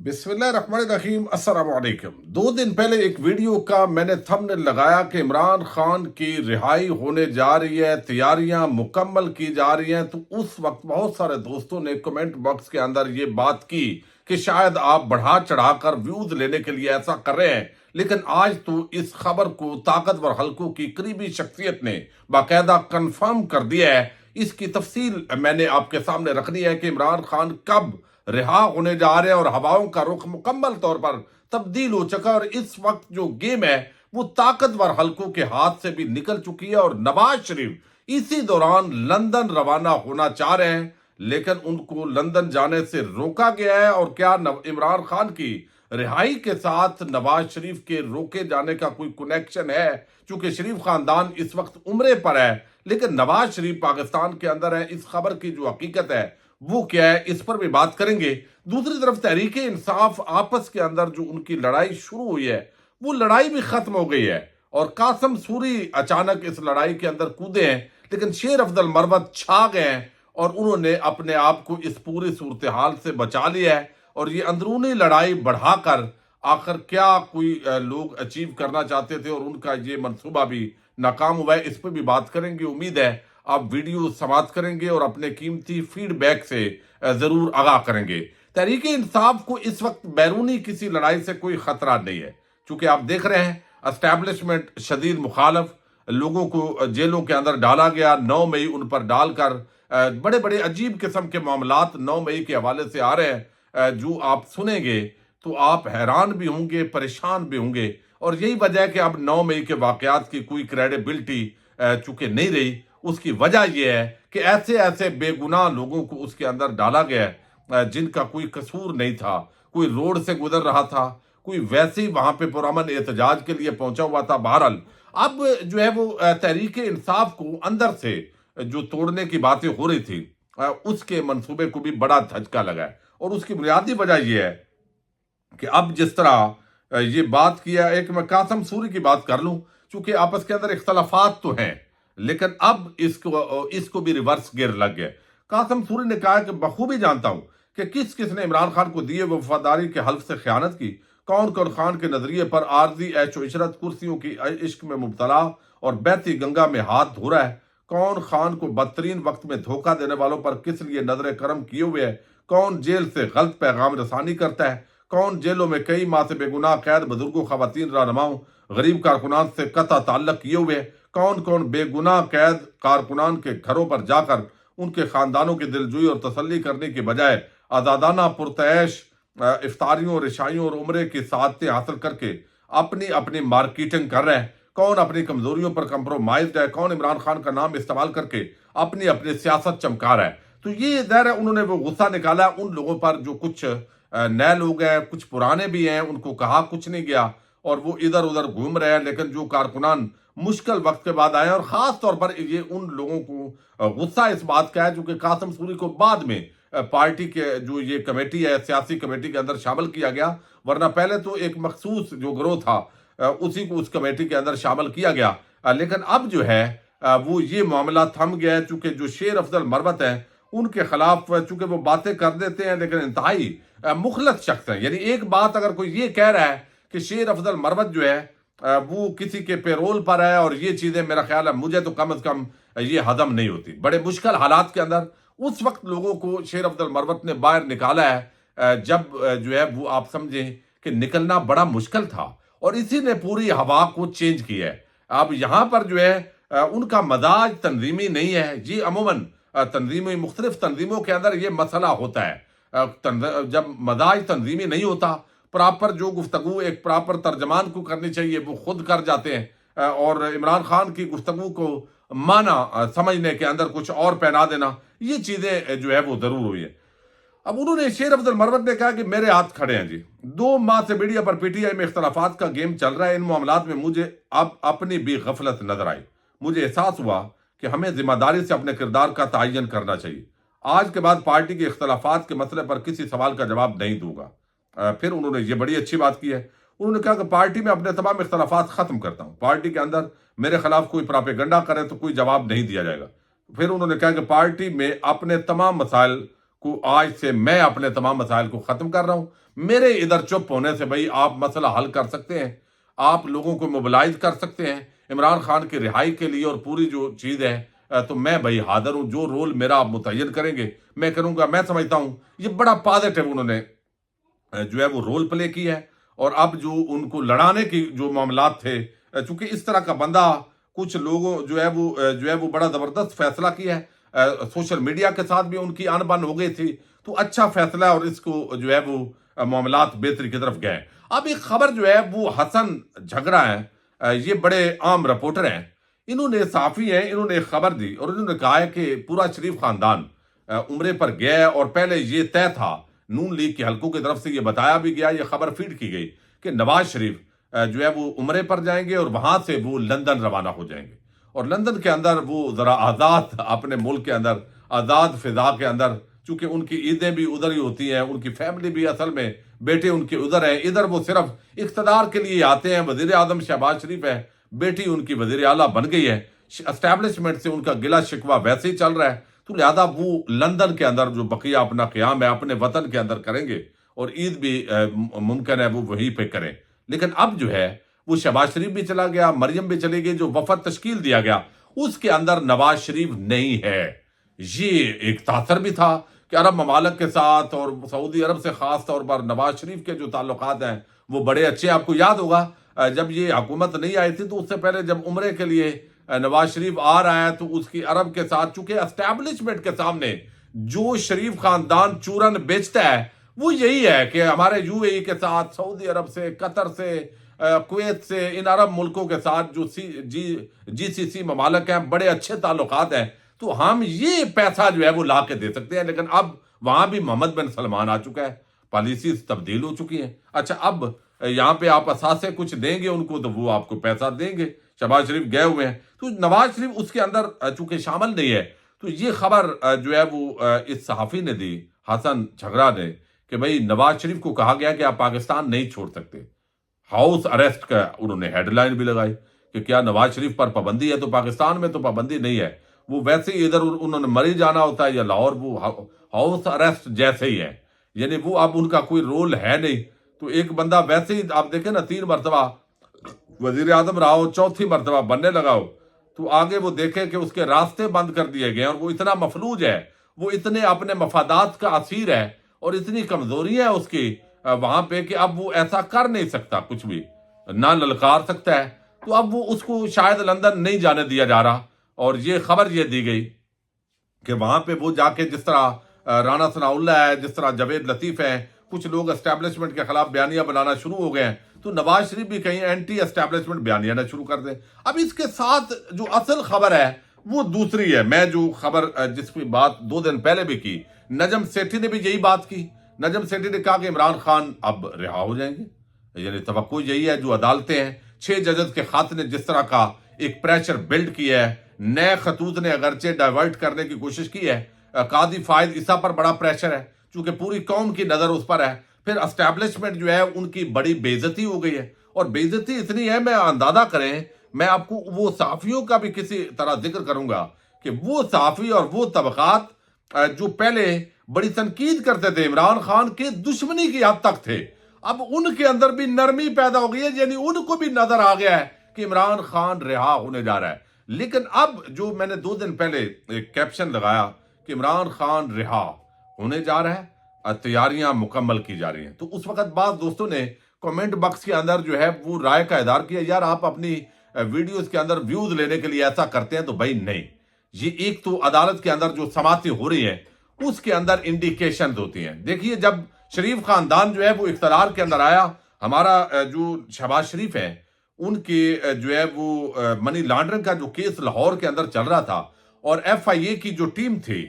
बिस्मिल्लाहिर्रहमानिर्रहीम अस्सलाम वालेकुम। 2 दिन पहले एक वीडियो का मैंने थंबनेल लगाया कि इमरान खान की रिहाई होने जा रही है, तैयारियां मुकम्मल की जा रही हैं। तो उस वक्त बहुत सारे दोस्तों ने कमेंट बॉक्स के अंदर ये बात की कि शायद आप बढ़ा चढ़ाकर व्यूज लेने के लिए ऐसा कर रहे हैं, लेकिन आज तो इस खबर को ताकतवर हलकों की करीबी शख्सियत ने बाकायदा कंफर्म कर दिया है। इसकी तफसील मैंने आपके सामने रखनी है कि इमरान खान कब रिहा होने जा रहे हैं और हवाओं का रुख मुकम्मल तौर पर तब्दील हो चुका है। और इस वक्त जो गेम है वो ताकतवर हलकों के हाथ से भी निकल चुकी है और नवाज शरीफ इसी दौरान लंदन रवाना होना चाह रहे हैं, लेकिन उनको लंदन जाने से रोका गया है। और क्या इमरान खान की रिहाई के साथ नवाज शरीफ के रोके जाने का कोई कनेक्शन है? चूंकि शरीफ खानदान इस वक्त उम्रे पर है, लेकिन नवाज शरीफ पाकिस्तान के अंदर है। इस खबर की जो हकीकत है वो क्या है, इस पर भी बात करेंगे। दूसरी तरफ तहरीक इंसाफ आपस के अंदर जो उनकी लड़ाई शुरू हुई है वो लड़ाई भी खत्म हो गई है और कासिम सूरी अचानक इस लड़ाई के अंदर कूदे हैं, लेकिन शेर अफजल मरवत छा गए हैं और उन्होंने अपने आप को इस पूरी सूरत हाल से बचा लिया है। और ये अंदरूनी लड़ाई बढ़ाकर आखिर क्या कोई लोग अचीव करना चाहते थे और उनका ये मंसूबा भी नाकाम हुआ है, इस पर भी बात करेंगे। उम्मीद है आप वीडियो समाप्त करेंगे और अपने कीमती फीडबैक से जरूर आगाह करेंगे। तहरीक इंसाफ को इस वक्त बैरूनी किसी लड़ाई से कोई खतरा नहीं है, क्योंकि आप देख रहे हैं एस्टैब्लिशमेंट शदीद मुखालफ, लोगों को जेलों के अंदर डाला गया। 9 मई उन पर डालकर बड़े बड़े अजीब किस्म के मामलात 9 मई के हवाले से आ रहे हैं, जो आप सुनेंगे तो आप हैरान भी होंगे, परेशान भी होंगे। और यही वजह है कि अब 9 मई के वाकयात की कोई क्रेडिबिलिटी चूंकि नहीं रही। उसकी वजह यह है कि ऐसे ऐसे बेगुनाह लोगों को उसके अंदर डाला गया है जिनका कोई कसूर नहीं था। कोई रोड से गुजर रहा था, कोई वैसे ही वहां पे पुरअमन एहतजाज के लिए पहुंचा हुआ था। बहरहाल अब जो है वो तहरीक इंसाफ को अंदर से जो तोड़ने की बातें हो रही थी उसके मंसूबे को भी बड़ा धचका लगा है। और उसकी बुनियादी वजह यह है कि अब जिस तरह ये बात किया, एक मैं कासिम सूरी की बात कर लूं, चूंकि आपस के अंदर इख्तलाफात तो हैं, लेकिन अब इसको भी रिवर्स गियर लग गया। कासिम सूरी ने कहा कि बखूबी जानता हूं कि किस किस ने इमरान खान को दिए वफादारी के हल्फ से खयानत की, कौन कौन खान के नजरिए पर आरजी ऐशो इशरत, कुर्सियों की इश्क में मुब्तला और बहती गंगा में हाथ धो रहा है, कौन खान को बदतरीन वक्त में धोखा देने वालों पर किस लिए नजर करम किए हुए है, कौन जेल से गलत पैगाम रसानी करता है, कौन जेलों में कई माह से बेगुनाह कैद बुजुर्गों, खवातीन, रहनुमाओं, गरीब कारकुनान से कता ताल्लुक किए हुए, कौन कौन बेगुनाह कैद कारकुनान के घरों पर जाकर उनके खानदानों की दिलजोई और तसल्ली करने के बजाय आज़ादाना पुरतैश इफ्तारियों, रिशाइयों और उम्रे की सादतें हासिल करके अपनी अपनी मार्केटिंग कर रहे हैं, कौन अपनी कमजोरियों पर कंप्रोमाइज है, कौन इमरान खान का नाम इस्तेमाल करके अपनी अपनी सियासत चमका रहा है। तो ये ज़ाहिर है उन्होंने वो गुस्सा निकाला उन लोगों पर जो कुछ नए लोग हैं, कुछ पुराने भी हैं, उनको कहा कुछ नहीं गया और वो इधर उधर घूम रहे हैं। लेकिन जो कारकुनान मुश्किल वक्त के बाद आए, और खास तौर पर ये उन लोगों को गुस्सा इस बात का है जो कि कासिम सूरी को बाद में पार्टी के जो ये कमेटी है, सियासी कमेटी के अंदर शामिल किया गया, वरना पहले तो एक मखसूस जो ग्रोह था उसी को उस कमेटी के अंदर शामिल किया गया। लेकिन अब जो है वो ये मामला थम गया है, चूंकि जो शेर अफजल मरवत है उनके खिलाफ चूंकि वो बातें कर देते हैं लेकिन इंतहाई मुखलत शख्स है। यानी एक बात अगर कोई ये कह रहा है कि शेर अफजल मरवत जो है वो किसी के पेरोल पर है और ये चीजें, मेरा ख्याल है मुझे तो कम से कम ये हजम नहीं होती। बड़े मुश्किल हालात के अंदर उस वक्त लोगों को शेर अफजल मरवत ने बाहर निकाला है जब जो है वो आप समझें कि निकलना बड़ा मुश्किल था, और इसी ने पूरी हवा को चेंज किया है। अब यहाँ पर जो है उनका मजाज तंजीमी नहीं है जी। अमूमन तंजीमी मुख्तलिफ तंजीमों के अंदर ये मसला होता है, जब मजाज तंजीमी नहीं होता, प्रॉपर जो गुफ्तगू एक प्रॉपर तर्जमान को करनी चाहिए वो खुद कर जाते हैं, और इमरान खान की गुफ्तगू को माना समझने के अंदर कुछ और पहना देना, ये चीजें जो है वो जरूर हुई है। अब उन्होंने, शेर अफजल मरवत ने कहा कि मेरे हाथ खड़े हैं जी, 2 माह से मीडिया पर पीटीआई में इख्तलाफात का गेम चल रहा है। इन मामलात में मुझे अब अपनी भी गफलत नजर आई। मुझे एहसास हुआ कि हमें जिम्मेदारी से अपने किरदार का तयन करना चाहिए। आज के बाद पार्टी के इख्तलाफात के मसले पर किसी सवाल का जवाब नहीं दूंगा। फिर उन्होंने ये बड़ी अच्छी बात की है, उन्होंने कहा कि पार्टी में अपने तमाम इख्तलाफात खत्म करता हूं, पार्टी के अंदर मेरे खिलाफ कोई प्रोपेगेंडा करे तो कोई जवाब नहीं दिया जाएगा। फिर उन्होंने कहा कि पार्टी में अपने तमाम मसाइल को आज से मैं अपने तमाम मसाइल को ख़त्म कर रहा हूँ। मेरे इधर चुप होने से भाई आप मसला हल कर सकते हैं, आप लोगों को मोबिलाइज कर सकते हैं इमरान खान की रिहाई के लिए और पूरी जो चीज़ है, तो मैं भाई हाजिर हूँ। जो रोल मेरा आप मुतय्यन करेंगे मैं करूँगा। मैं समझता हूँ ये बड़ा पॉजिटिव उन्होंने जो है वो रोल प्ले किया है। और अब जो उनको लड़ाने की जो मामलात थे, चूंकि इस तरह का बंदा, कुछ लोगों जो है वो बड़ा ज़बरदस्त फैसला किया है। सोशल मीडिया के साथ भी उनकी अनबन हो गई थी, तो अच्छा फैसला है और इसको जो है वो मामलात बेहतरी की तरफ गए। अब एक खबर जो है वो हसन झगड़ा है, ये बड़े आम रिपोर्टर हैं, इन्होंने साफ़ी हैं, इन्होंने एक खबर दी और इन्होंने कहा है कि पूरा शरीफ खानदान उम्रे पर गया है और पहले ये तय था, नून लीग के हलकों की तरफ से ये बताया भी गया, ये खबर फीड की गई कि नवाज शरीफ जो है वो उम्रे पर जाएंगे और वहां से वो लंदन रवाना हो जाएंगे और लंदन के अंदर वो जरा आज़ाद, अपने मुल्क के अंदर आज़ाद फिजा के अंदर, चूंकि उनकी ईदें भी उधर ही होती हैं, उनकी फैमिली भी असल में बेटे उनके उधर हैं, इधर वो सिर्फ इख्तदार के लिए आते हैं। वजीर आजम शहबाज शरीफ है, बेटी उनकी वजीर आला बन गई है, एस्टैब्लिशमेंट से उनका गिला शिकवा वैसे ही चल रहा है, तो लिहाजा वो लंदन के अंदर जो बकिया अपना क़याम है अपने वतन के अंदर करेंगे और ईद भी मुमकिन है वो वहीं पे करें। लेकिन अब जो है वो शहबाज शरीफ भी चला गया, मरियम भी चली गई, जो वफद तश्कील दिया गया उसके अंदर नवाज शरीफ नहीं है। ये एक तासर भी था कि अरब ममालिक के साथ और सऊदी अरब से खास तौर पर नवाज शरीफ के जो ताल्लुकात हैं वो बड़े अच्छे। आपको याद होगा जब ये हुकूमत नहीं आई थी तो उससे पहले जब उम्रे के लिए नवाज शरीफ आ रहा है तो उसकी अरब के साथ, चूंकि एस्टैब्लिशमेंट के सामने जो शरीफ खानदान चूरन बेचता है वो यही है कि हमारे यूएई के साथ, सऊदी अरब से, कतर से, कुवैत से, इन अरब मुल्कों के साथ जो जीसीसी ममालिक हैं बड़े अच्छे ताल्लुकात हैं, तो हम ये पैसा जो है वो ला के दे सकते हैं। लेकिन अब वहां भी मोहम्मद बिन सलमान आ चुका है, पॉलिसी तब्दील हो चुकी है। अच्छा, अब यहाँ पे आप असासे कुछ देंगे उनको तो वो आपको पैसा देंगे। शहबाज शरीफ गए हुए हैं तो नवाज शरीफ उसके अंदर चूंकि शामिल नहीं है, तो ये खबर जो है वो इस सहाफ़ी ने दी, हसन झगड़ा ने, कि भाई नवाज शरीफ को कहा गया कि आप पाकिस्तान नहीं छोड़ सकते। हाउस अरेस्ट का उन्होंने हेडलाइन भी लगाई कि क्या नवाज शरीफ पर पाबंदी है, तो पाकिस्तान में तो पाबंदी नहीं है, वो वैसे ही इधर उन्होंने मरी जाना होता है या लाहौर, वो हाउस अरेस्ट जैसे ही है, यानी वो अब उनका कोई रोल है नहीं। तो एक बंदा वैसे ही आप देखें ना, 3 मरतबा वजीर आजम रहा हो, 4थी मरतबा बनने लगा हो, तो आगे वो देखे कि उसके रास्ते बंद कर दिए गए और वो इतना मफलूज है, वो इतने अपने मफादात का असीर है और इतनी कमजोरियां है उसकी वहां पे कि अब वो ऐसा कर नहीं सकता, कुछ भी ना ललकार सकता है। तो अब वो उसको शायद लंदन नहीं जाने दिया जा रहा और ये खबर ये दी गई कि वहां पे वो जाके, जिस तरह राना सनाउल्लाह है, जिस तरह जावेद लतीफ है, कुछ लोग एस्टैब्लिशमेंट के खिलाफ बयानियां बनाना शुरू हो गए हैं, तो नवाज शरीफ भी कहीं एंटी एस्टैब्लिशमेंट बयानियां ना शुरू कर दे। अब इसके साथ जो असल खबर है वो दूसरी है। मैं जो खबर जिसकी बात 2 दिन पहले भी की, नजम सेठी ने भी यही बात की। नजम सेठी ने कहा कि इमरान खान अब रिहा हो जाएंगे, यानी तवक्को यही है। जो अदालतें हैं, 6 जजेस के खाते ने जिस तरह का एक प्रेशर बिल्ड किया है, नए खतूत ने अगरचे डाइवर्ट करने की कोशिश की है, कादी फायद ईसा पर बड़ा प्रेशर है क्योंकि पूरी कौम की नजर उस पर है, फिर एस्टैब्लिशमेंट जो है उनकी बड़ी बेइज्जती हो गई है और बेइज्जती इतनी है, मैं अंदाजा करें, मैं आपको वो सहाफियों का भी किसी तरह जिक्र करूंगा कि वो सहाफी और वो तबकात जो पहले बड़ी तनकीद करते थे, इमरान खान के दुश्मनी की हद तक थे, अब उनके अंदर भी नरमी पैदा हो गई है, यानी उनको भी नजर आ गया है कि इमरान खान रिहा होने जा रहा है। लेकिन अब जो मैंने 2 दिन पहले एक कैप्शन लगाया कि इमरान खान रिहा होने जा रहा है, तैयारियां मुकम्मल की जा रही हैं, तो उस वक्त बाद दोस्तों ने कमेंट बॉक्स के अंदर जो है वो राय का इज़हार किया, यार आप अपनी वीडियोस के अंदर व्यूज लेने के लिए ऐसा करते हैं। तो भाई नहीं, ये एक तो अदालत के अंदर जो समातें हो रही हैं उसके अंदर इंडिकेशन होती हैं। देखिए, जब शरीफ खानदान जो है वो इख्तियार के अंदर आया, हमारा जो शहबाज शरीफ है उनके जो है वो मनी लॉन्ड्रिंग का जो केस लाहौर के अंदर चल रहा था और FIA की जो टीम थी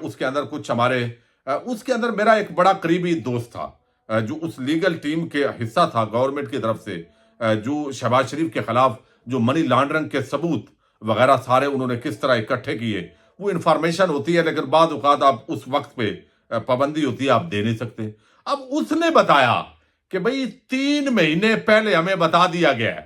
उसके अंदर कुछ हमारे उसके अंदर मेरा एक बड़ा करीबी दोस्त था जो उस लीगल टीम के हिस्सा था गवर्नमेंट की तरफ से, जो शहबाज शरीफ के खिलाफ जो मनी लॉन्ड्रिंग के सबूत वगैरह सारे उन्होंने किस तरह इकट्ठे किए, वो इंफॉर्मेशन होती है, लेकिन बाद औक़ात आप उस वक्त पे पाबंदी होती है, आप दे नहीं सकते। अब उसने बताया कि भाई 3 महीने पहले हमें बता दिया गया है,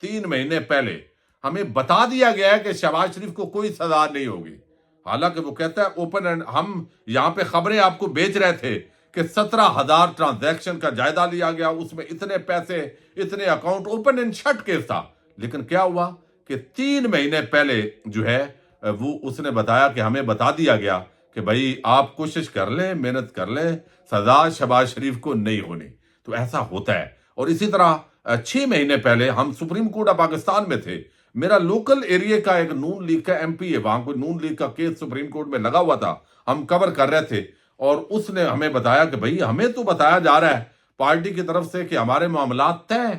3 महीने पहले हमें बता दिया गया है कि शहबाज शरीफ को कोई सजा नहीं होगी। حالانکہ وہ کہتا ہے اوپن اینڈ، ہم یہاں پہ خبریں آپ کو بیچ رہے تھے کہ 17,000 ٹرانزیکشن کا جائزہ لیا گیا، اس میں اتنے پیسے، اتنے account, open and shut case تھا. لیکن کیا ہوا کہ 3 مہینے پہلے جو ہے وہ اس نے بتایا کہ ہمیں بتا دیا گیا کہ بھائی آپ کوشش کر لیں، محنت کر لیں، سزا شہباز شریف کو نہیں ہونی. تو ایسا ہوتا ہے. اور اسی طرح 6 مہینے پہلے ہم سپریم کورٹ آف پاکستان میں تھے. میرا لوکل ایریا کا ایک نون لیگ کا ایم پی ہے، وہاں کوئی نون لیگ کا کیس سپریم کورٹ میں لگا ہوا تھا، ہم کور کر رہے تھے، اور اس نے ہمیں بتایا کہ بھئی ہمیں تو بتایا جا رہا ہے پارٹی کی طرف سے کہ ہمارے معاملات طے ہیں،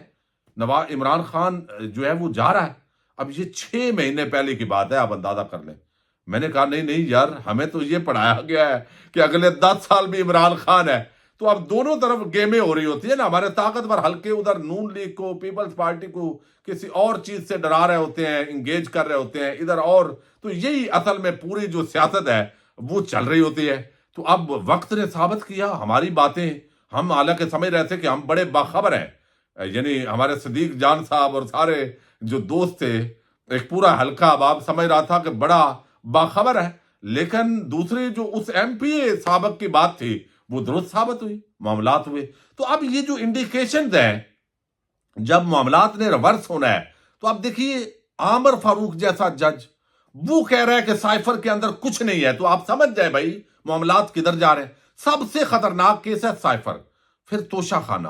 عمران خان جو ہے وہ جا رہا ہے. اب یہ 6 مہینے پہلے کی بات ہے، آپ اندازہ کر لیں. میں نے کہا نہیں یار، ہمیں تو یہ پڑھایا گیا ہے کہ اگلے 10 سال بھی عمران خان ہے. تو اب دونوں طرف گیمیں ہو رہی ہوتی ہے نا. ہمارے طاقتور حلقے ادھر نون لیگ کو، پیپلز پارٹی کو کسی اور چیز سے ڈرا رہے ہوتے ہیں، انگیج کر رہے ہوتے ہیں ادھر، اور تو یہی اصل میں پوری جو سیاست ہے وہ چل رہی ہوتی ہے. تو اب وقت نے ثابت کیا ہماری باتیں، ہم حالانکہ سمجھ رہے تھے کہ ہم بڑے باخبر ہیں، یعنی ہمارے صدیق جان صاحب اور سارے جو دوست تھے، ایک پورا حلقہ اب سمجھ رہا تھا کہ بڑا باخبر ہے. لیکن دوسری جو اس ایم پی اے سابق کی بات تھی وہ درست ثابت ہوئی، معاملات ہوئے. تو اب یہ جو انڈیکیشنز ہیں، جب معاملات نے ریورس ہونا ہے، تو اب دیکھیے عامر فاروق جیسا جج وہ کہہ رہا ہے کہ سائفر کے اندر کچھ نہیں ہے. تو آپ سمجھ جائیں بھائی معاملات کدھر جا رہے ہیں. سب سے خطرناک کیس ہے سائفر، پھر توشہ خانہ،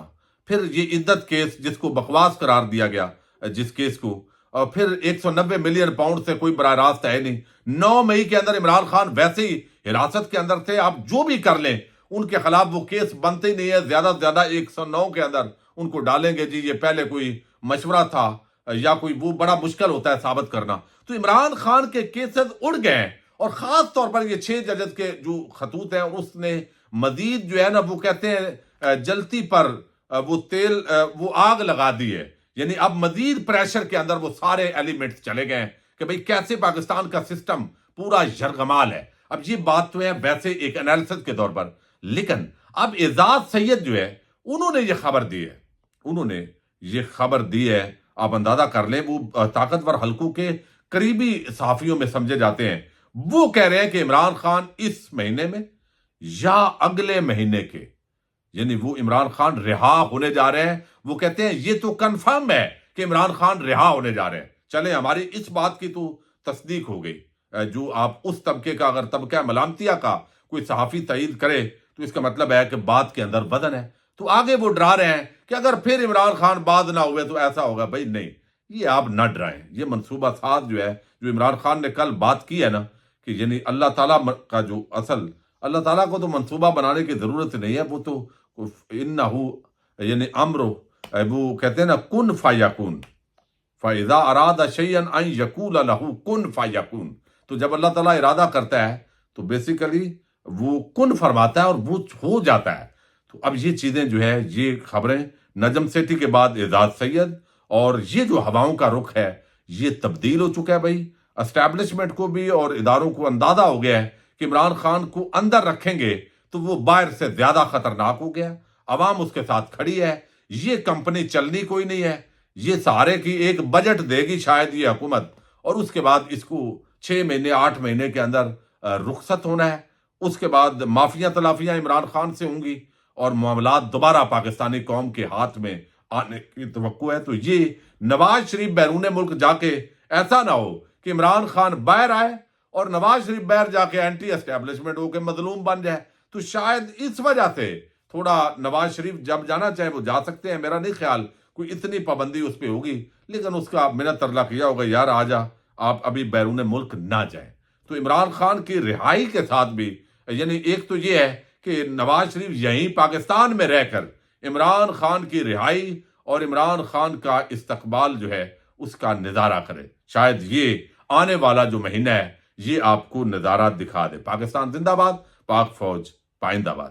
پھر یہ عدت کیس جس کو بکواس قرار دیا گیا، جس کیس کو، اور پھر 190 ملین پاؤنڈ سے کوئی براہ راست ہے نہیں. 9 مئی کے اندر عمران خان ویسے ہی حراست کے اندر تھے. آپ جو بھی کر لیں ان کے خلاف وہ کیس بنتے ہی نہیں ہے. زیادہ سے زیادہ 109 کے اندر ان کو ڈالیں گے. جی یہ پہلے کوئی مشورہ تھا یا کوئی، وہ بڑا مشکل ہوتا ہے ثابت کرنا. تو عمران خان کے کیسز اڑ گئے ہیں، اور خاص طور پر یہ 6 ججز کے جو خطوط ہیں. اور اس نے مزید جو ہے نا، وہ کہتے ہیں جلتی پر وہ تیل، وہ آگ لگا دی ہے. یعنی اب مزید پریشر کے اندر وہ سارے ایلیمنٹس چلے گئے ہیں کہ بھئی کیسے پاکستان کا سسٹم پورا یرغمال ہے. اب یہ بات تو ہے ویسے ایک انالیسس کے طور پر، لیکن اب اعزاز سید جو ہے انہوں نے یہ خبر دی ہے. آپ اندازہ کر لیں، وہ طاقتور حلقوں کے قریبی صحافیوں میں سمجھے جاتے ہیں. وہ کہہ رہے ہیں کہ عمران خان اس مہینے میں یا اگلے مہینے کے، یعنی وہ عمران خان رہا ہونے جا رہے ہیں. وہ کہتے ہیں یہ تو کنفرم ہے کہ عمران خان رہا ہونے جا رہے ہیں. چلیں ہماری اس بات کی تو تصدیق ہو گئی. جو آپ اس طبقے کا، اگر طبقہ ملامتیہ کا کوئی صحافی تائید کرے تو اس کا مطلب ہے کہ بات کے اندر وزن ہے. تو آگے وہ ڈرا رہے ہیں کہ اگر پھر عمران خان باز نہ ہوئے تو ایسا ہوگا. بھائی نہیں، یہ آپ نہ ڈرائیں. یہ منصوبہ ساز جو ہے، جو عمران خان نے کل بات کی ہے نا، کہ یعنی اللہ تعالیٰ کا جو اصل، اللہ تعالیٰ کو تو منصوبہ بنانے کی ضرورت نہیں ہے. وہ تو انہو یعنی امرو، وہ کہتے ہیں نا کن فیکون، فَإِذَا أَرَادَ شَيْئًا أَن يَقُولَ لَهُ كُن فَيَكُونُ. تو جب اللہ تعالیٰ ارادہ کرتا ہے تو بیسیکلی وہ کن فرماتا ہے اور وہ ہو جاتا ہے. تو اب یہ چیزیں جو ہے، یہ خبریں نجم سیٹھی کے بعد اعزاز سید، اور یہ جو ہواؤں کا رخ ہے یہ تبدیل ہو چکا ہے. بھائی اسٹیبلشمنٹ کو بھی اور اداروں کو اندازہ ہو گیا ہے کہ عمران خان کو اندر رکھیں گے تو وہ باہر سے زیادہ خطرناک ہو گیا. عوام اس کے ساتھ کھڑی ہے. یہ کمپنی چلنی کوئی نہیں ہے. یہ سہارے کی ایک بجٹ دے گی شاید یہ حکومت، اور اس کے بعد اس کو 6 مہینے 8 مہینے کے اندر رخصت ہونا ہے. اس کے بعد معافیاں تلافیاں عمران خان سے ہوں گی، اور معاملات دوبارہ پاکستانی قوم کے ہاتھ میں آنے کی توقع ہے. تو یہ نواز شریف بیرون ملک جا کے ایسا نہ ہو کہ عمران خان باہر آئے اور نواز شریف باہر جا کے اینٹی اسٹیبلشمنٹ ہو کے مظلوم بن جائے. تو شاید اس وجہ سے تھوڑا نواز شریف جب جانا چاہے وہ جا سکتے ہیں. میرا نہیں خیال کوئی اتنی پابندی اس پہ ہوگی، لیکن اس کا منت ترلا کیا ہوگا یار آ جا، آپ ابھی بیرون ملک نہ جائیں. تو عمران خان کی رہائی کے ساتھ بھی، یعنی ایک تو یہ ہے کہ نواز شریف یہیں پاکستان میں رہ کر عمران خان کی رہائی اور عمران خان کا استقبال جو ہے اس کا نظارہ کرے. شاید یہ آنے والا جو مہینہ ہے یہ آپ کو نظارہ دکھا دے. پاکستان زندہ باد، پاک فوج پائندہ باد.